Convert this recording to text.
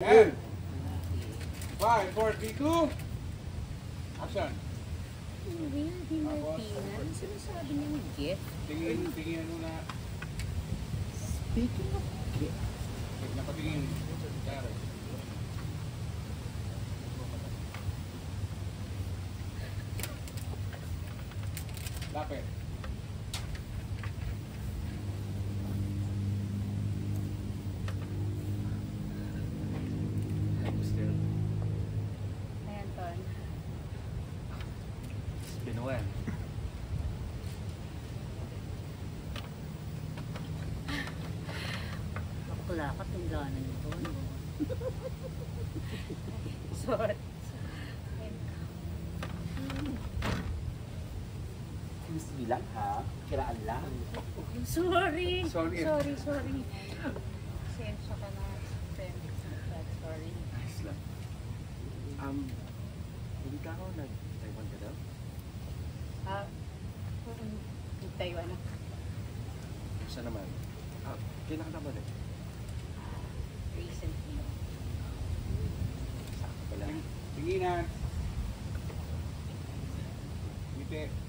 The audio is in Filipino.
And 5, 4, 3, 2. Action. Will Di Martina, ano sinasabi niyang gift? Tingin muna. Speaking of gift, Napatingin. Kaya. Lapit. Ayan, Ton. Binuel. Bakla ka, tungganan ito. Sorry. Excuse me lang ha, kiraan lang. Sorry. Sorry. Sorry. Sensya ka na. Sorry. Ayos lang. Hindi ka ako nag-Taiwan ka daw? Taiwan na. Saan naman? Kailan ka ba ulit? Recently. Sakto pala. Tinginan. Ngiti.